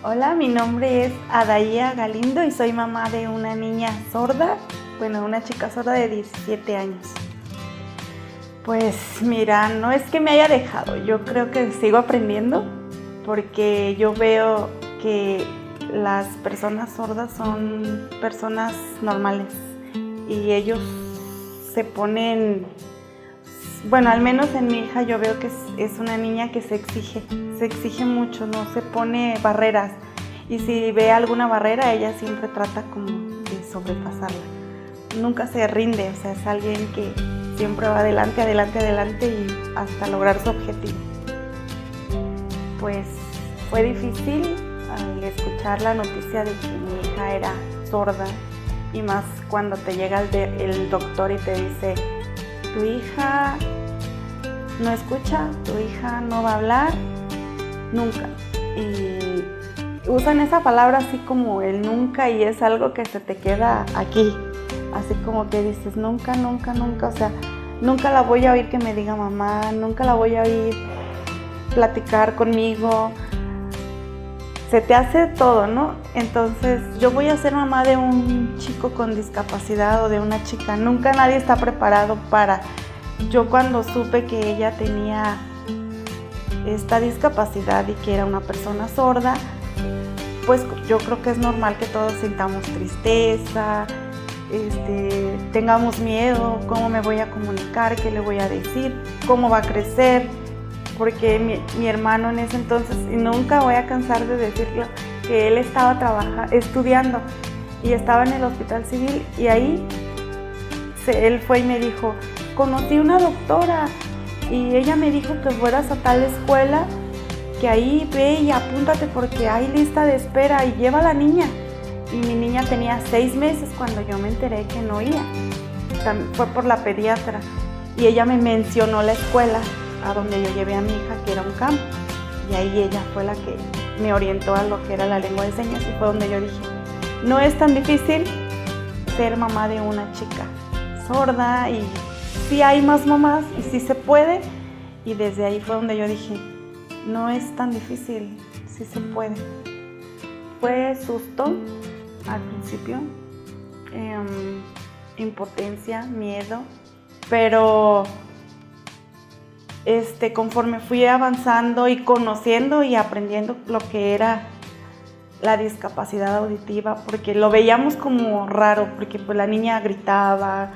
Hola, mi nombre es Adaía Galindo y soy mamá de una niña sorda, una chica sorda de 17 años. Pues mira, no es que me haya dejado, yo creo que sigo aprendiendo porque yo veo que las personas sordas son personas normales y ellos se ponen, al menos en mi hija yo veo que es una niña que se exige mucho, no se pone barreras y si ve alguna barrera ella siempre trata como de sobrepasarla, nunca se rinde, o sea, es alguien que siempre va adelante y hasta lograr su objetivo. Pues fue difícil al escuchar la noticia de que mi hija era sorda y más cuando te llega el doctor y te dice: tu hija no escucha, tu hija no va a hablar nunca. Y usan esa palabra así como el nunca y es algo que se te queda aquí, así como que dices nunca, o sea, nunca la voy a oír que me diga mamá, nunca la voy a oír platicar conmigo. Se te hace todo, ¿no? Entonces yo voy a ser mamá de un chico con discapacidad o de una chica, nunca nadie está preparado para. Yo cuando supe que ella tenía esta discapacidad y que era una persona sorda, pues yo creo que es normal que todos sintamos tristeza, tengamos miedo, cómo me voy a comunicar, qué le voy a decir, cómo va a crecer, porque mi hermano en ese entonces, y nunca voy a cansar de decirlo, que él estaba estudiando y estaba en el hospital civil y ahí él fue y me dijo: conocí una doctora y ella me dijo que fueras a tal escuela, que ahí ve y apúntate porque hay lista de espera y lleva a la niña. Y mi niña tenía 6 meses cuando yo me enteré que no iba. Fue por la pediatra y ella me mencionó la escuela a donde yo llevé a mi hija, que era un campo. Y ahí ella fue la que me orientó a lo que era la lengua de señas y fue donde yo dije: no es tan difícil ser mamá de una chica sorda y sí hay más mamás y sí se puede. Y desde ahí fue donde yo dije: no es tan difícil, sí se puede. Fue susto al principio, impotencia, miedo, pero conforme fui avanzando y conociendo y aprendiendo lo que era la discapacidad auditiva, porque lo veíamos como raro, porque pues la niña gritaba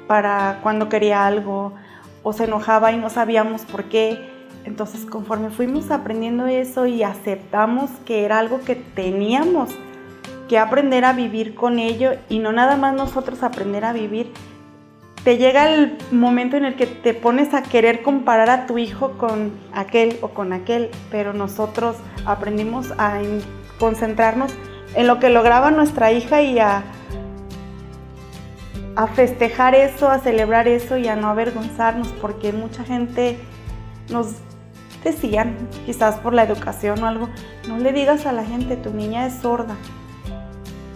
para cuando quería algo o se enojaba y no sabíamos por qué. Entonces conforme fuimos aprendiendo eso y aceptamos que era algo que teníamos que aprender a vivir con ello y no nada más nosotros aprender a vivir, te llega el momento en el que te pones a querer comparar a tu hijo con aquel o con aquel, pero nosotros aprendimos a concentrarnos en lo que lograba nuestra hija y a festejar eso, a celebrar eso y a no avergonzarnos, porque mucha gente nos decían, quizás por la educación o algo: no le digas a la gente, tu niña es sorda.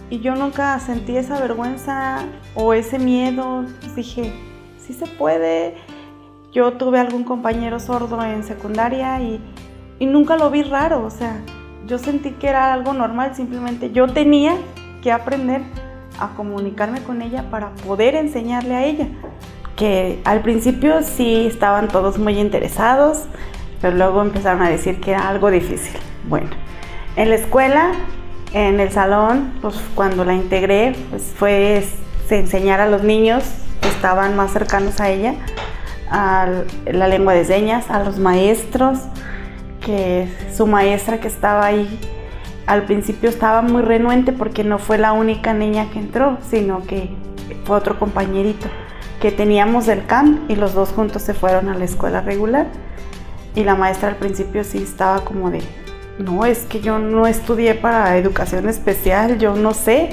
Y yo nunca sentí esa vergüenza o ese miedo, pues dije, sí se puede. Yo tuve algún compañero sordo en secundaria y nunca lo vi raro, o sea, yo sentí que era algo normal, simplemente yo tenía que aprender a comunicarme con ella para poder enseñarle a ella. Que al principio sí estaban todos muy interesados, pero luego empezaron a decir que era algo difícil. Bueno, en la escuela, en el salón, pues cuando la integré, pues fue enseñar a los niños que estaban más cercanos a ella, a la lengua de señas, a los maestros, que su maestra que estaba ahí al principio estaba muy renuente porque no fue la única niña que entró, sino que fue otro compañerito que teníamos del CAM y los dos juntos se fueron a la escuela regular. Y la maestra al principio sí estaba como de: no, es que yo no estudié para educación especial, yo no sé.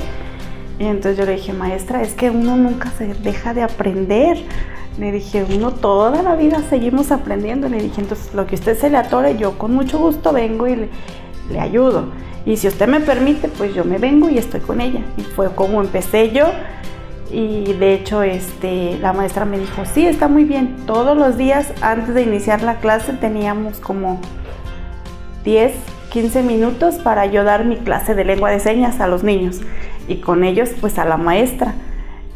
Y entonces yo le dije: maestra, es que uno nunca se deja de aprender. Le dije: uno toda la vida seguimos aprendiendo. Le dije: entonces lo que usted se le atore, yo con mucho gusto vengo y le ayudo. Y si usted me permite, pues yo me vengo y estoy con ella. Y fue como empecé yo. Y de hecho la maestra me dijo: sí, está muy bien. Todos los días antes de iniciar la clase teníamos como 10, 15 minutos para yo dar mi clase de lengua de señas a los niños y con ellos pues a la maestra.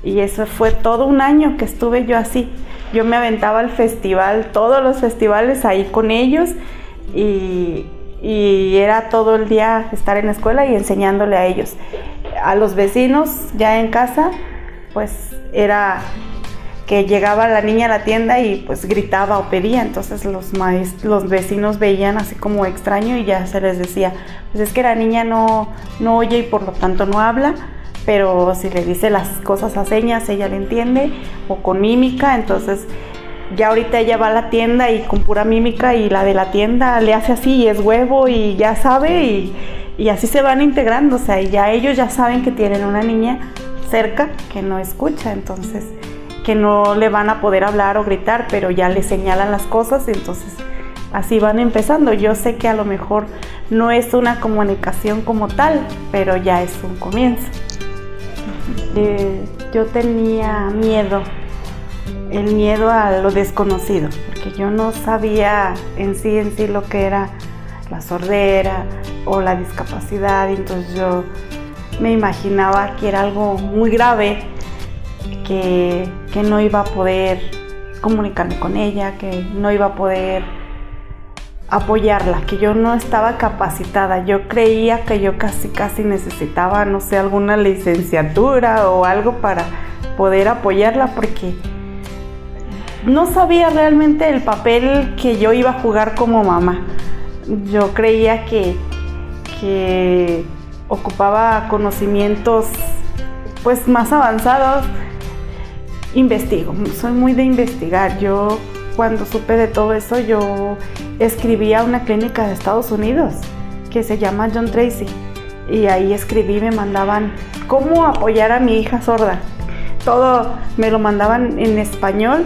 Y eso fue todo un año que estuve yo así. Yo me aventaba al festival, todos los festivales ahí con ellos y era todo el día estar en la escuela y enseñándole a ellos. A los vecinos ya en casa pues era que llegaba la niña a la tienda y pues gritaba o pedía, entonces los vecinos veían así como extraño y ya se les decía, pues es que la niña no oye y por lo tanto no habla, pero si le dice las cosas a señas ella le entiende o con mímica, entonces ya ahorita ella va a la tienda y con pura mímica y la de la tienda le hace así y es huevo y ya sabe y así se van integrando, o sea, y ya ellos ya saben que tienen una niña cerca que no escucha, entonces que no le van a poder hablar o gritar, pero ya le señalan las cosas, entonces así van empezando. Yo sé que a lo mejor no es una comunicación como tal, pero ya es un comienzo. Yo tenía miedo, el miedo a lo desconocido, porque yo no sabía en sí lo que era la sordera o la discapacidad, y entonces yo me imaginaba que era algo muy grave, que no iba a poder comunicarme con ella, que no iba a poder apoyarla, que yo no estaba capacitada. Yo creía que yo casi necesitaba, no sé, alguna licenciatura o algo para poder apoyarla, porque no sabía realmente el papel que yo iba a jugar como mamá. Yo creía que ocupaba conocimientos pues más avanzados. Investigo, soy muy de investigar. Yo cuando supe de todo eso, yo escribí a una clínica de Estados Unidos que se llama John Tracy y ahí escribí, me mandaban cómo apoyar a mi hija sorda. Todo me lo mandaban en español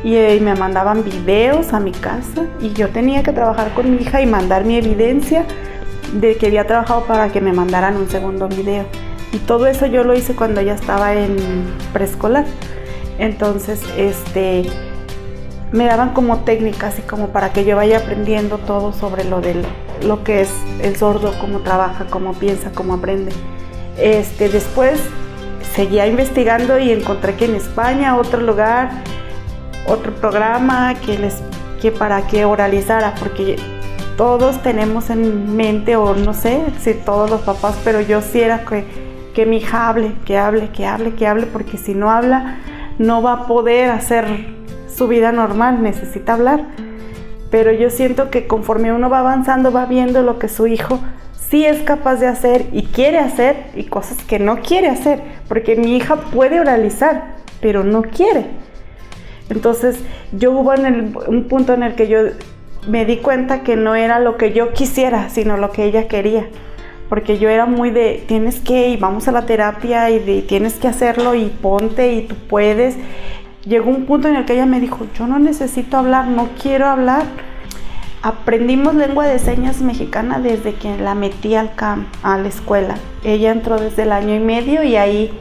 y me mandaban videos a mi casa y yo tenía que trabajar con mi hija y mandar mi evidencia de que había trabajado para que me mandaran un segundo video. Y todo eso yo lo hice cuando ella estaba en preescolar. Entonces, me daban como técnicas y como para que yo vaya aprendiendo todo sobre lo que es el sordo, cómo trabaja, cómo piensa, cómo aprende. Después seguía investigando y encontré que en España, otro lugar, otro programa que para que oralizara, porque todos tenemos en mente, o no sé si todos los papás, pero yo sí era que mi hija hable, que hable, porque si no habla, no va a poder hacer su vida normal, necesita hablar. Pero yo siento que conforme uno va avanzando, va viendo lo que su hijo sí es capaz de hacer y quiere hacer, y cosas que no quiere hacer, porque mi hija puede oralizar, pero no quiere. Entonces yo hubo un punto en el que yo me di cuenta que no era lo que yo quisiera, sino lo que ella quería. Porque yo era muy de, tienes que, y vamos a la terapia, y de tienes que hacerlo, y ponte, y tú puedes. Llegó un punto en el que ella me dijo, yo no necesito hablar, no quiero hablar. Aprendimos lengua de señas mexicana desde que la metí a la escuela. Ella entró desde el 1 año y medio y ahí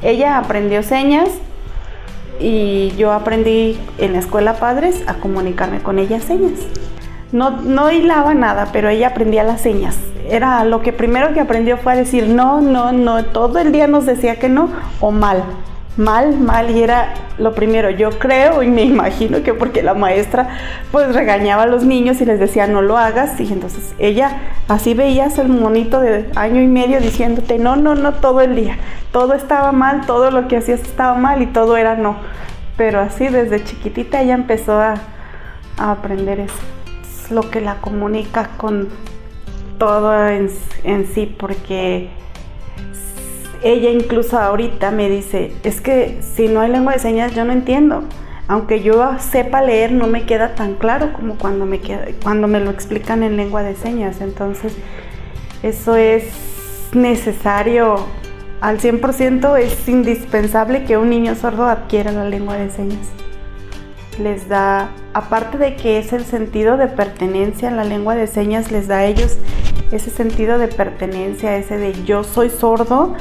ella aprendió señas y yo aprendí en la escuela Padres a comunicarme con ella señas. No hilaba nada, pero ella aprendía las señas. Era lo que primero que aprendió fue a decir no, todo el día nos decía que no o mal, y era lo primero. Yo creo y me imagino que porque la maestra pues regañaba a los niños y les decía no lo hagas, y entonces ella así veías el monito de 1 año y medio diciéndote no todo el día, todo estaba mal, todo lo que hacías estaba mal y todo era no. Pero así desde chiquitita ella empezó a aprender eso. Es lo que la comunica con todo en sí, porque ella incluso ahorita me dice, es que si no hay lengua de señas yo no entiendo, aunque yo sepa leer no me queda tan claro como cuando me lo explican en lengua de señas. Entonces eso es necesario al 100%, es indispensable que un niño sordo adquiera la lengua de señas. Les da, aparte de que es el sentido de pertenencia, la lengua de señas les da a ellos ese sentido de pertenencia, ese de yo soy sordo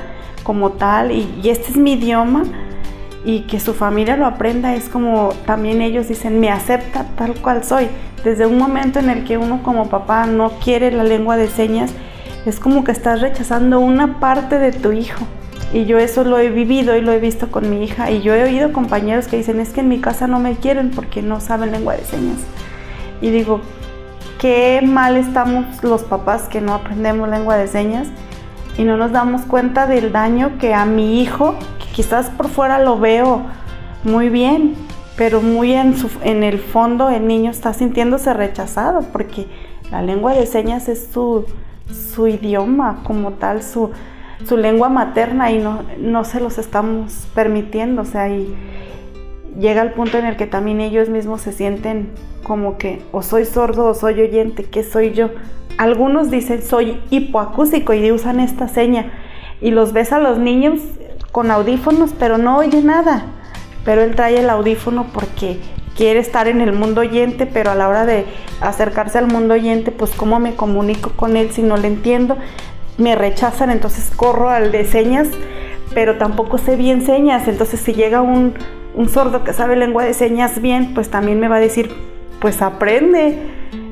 como tal y este es mi idioma. y que su familia lo aprenda, es como también ellos dicen, me acepta tal cual soy. Desde un momento en el que uno como papá no quiere la lengua de señas, es como que estás rechazando una parte de tu hijo. Y yo eso lo he vivido y lo he visto con mi hija, y yo he oído compañeros que dicen, es que en mi casa no me quieren porque no saben lengua de señas. Y digo, qué mal estamos los papás que no aprendemos lengua de señas y no nos damos cuenta del daño que a mi hijo, que quizás por fuera lo veo muy bien, pero muy en el fondo el niño está sintiéndose rechazado, porque la lengua de señas es su idioma como tal, su lengua materna, y no se los estamos permitiendo. O sea, y llega el punto en el que también ellos mismos se sienten como que o soy sordo o soy oyente, ¿qué soy yo? Algunos dicen soy hipoacústico y usan esta seña, y los ves a los niños con audífonos pero no oye nada, pero él trae el audífono porque quiere estar en el mundo oyente, pero a la hora de acercarse al mundo oyente, pues ¿cómo me comunico con él si no le entiendo? Me rechazan, entonces corro al de señas, pero tampoco sé bien señas. Entonces si llega un sordo que sabe lengua de señas bien, pues también me va a decir, pues aprende.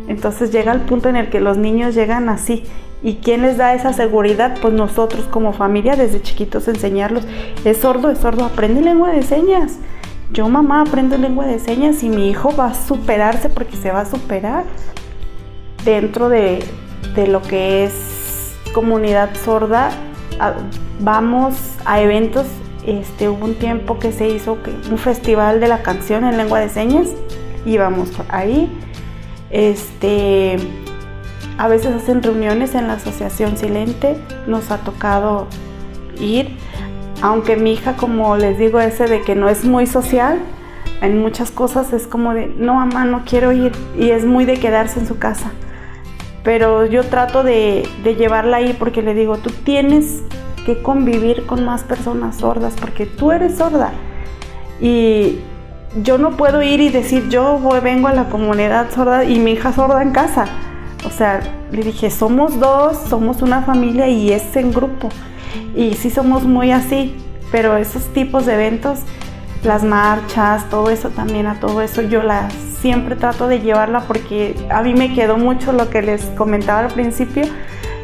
Entonces llega el punto en el que los niños llegan así. ¿Y quién les da esa seguridad? Pues nosotros como familia, desde chiquitos enseñarlos. Es sordo, aprende lengua de señas. Yo, mamá, aprendo lengua de señas, y mi hijo va a superarse, porque se va a superar dentro de lo que es comunidad sorda. Vamos a eventos. Hubo un tiempo que se hizo un festival de la canción en lengua de señas, íbamos ahí. A veces hacen reuniones en la Asociación Silente, nos ha tocado ir, aunque mi hija, como les digo, ese de que no es muy social, en muchas cosas es como de, no mamá, no quiero ir, y es muy de quedarse en su casa. Pero yo trato de llevarla ahí, porque le digo, tú tienes que convivir con más personas sordas, porque tú eres sorda, y yo no puedo ir y decir, yo vengo a la comunidad sorda y mi hija sorda en casa. O sea, le dije, somos dos, somos una familia y es en grupo. Y sí somos muy así, pero esos tipos de eventos, las marchas, todo eso también, a todo eso yo siempre trato de llevarla, porque a mí me quedó mucho lo que les comentaba al principio,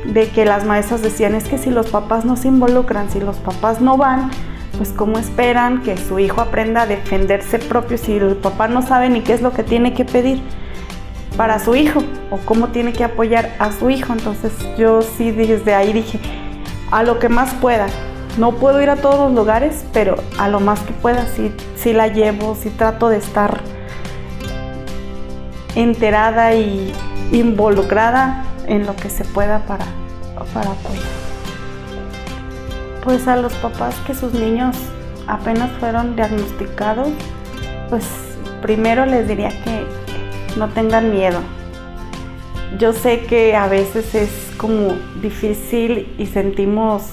de que las maestras decían, es que si los papás no se involucran, si los papás no van, pues ¿cómo esperan que su hijo aprenda a defenderse propio si el papá no sabe ni qué es lo que tiene que pedir para su hijo o cómo tiene que apoyar a su hijo? Entonces yo sí desde ahí dije, a lo que más pueda. No puedo ir a todos los lugares, pero a lo más que pueda sí la llevo, sí trato de estar enterada y involucrada en lo que se pueda para apoyar. Pues a los papás que sus niños apenas fueron diagnosticados, pues primero les diría que no tengan miedo. Yo sé que a veces es como difícil y sentimos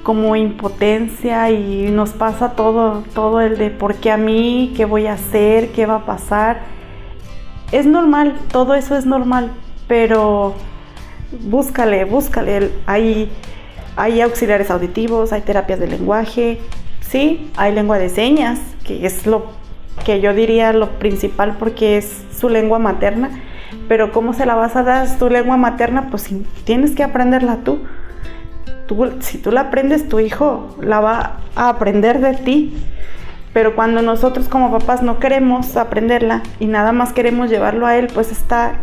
como impotencia y nos pasa todo el de ¿por qué a mí? ¿Qué voy a hacer? ¿Qué va a pasar? Es normal, todo eso es normal, pero búscale. Hay auxiliares auditivos, hay terapias de lenguaje, sí, hay lengua de señas, que es lo que yo diría lo principal porque es su lengua materna, pero ¿cómo se la vas a dar tu lengua materna? Pues tienes que aprenderla tú. Si tú la aprendes, tu hijo la va a aprender de ti. Pero cuando nosotros como papás no queremos aprenderla y nada más queremos llevarlo a él, pues está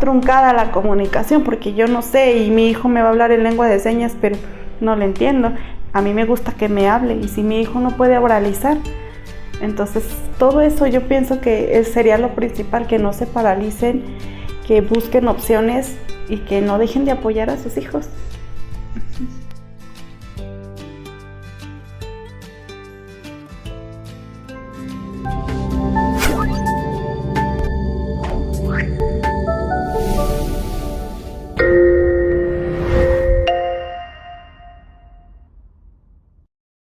truncada la comunicación, porque yo no sé y mi hijo me va a hablar en lengua de señas, pero no le entiendo. A mí me gusta que me hable, y si mi hijo no puede oralizar, entonces todo eso yo pienso que sería lo principal, que no se paralicen, que busquen opciones y que no dejen de apoyar a sus hijos.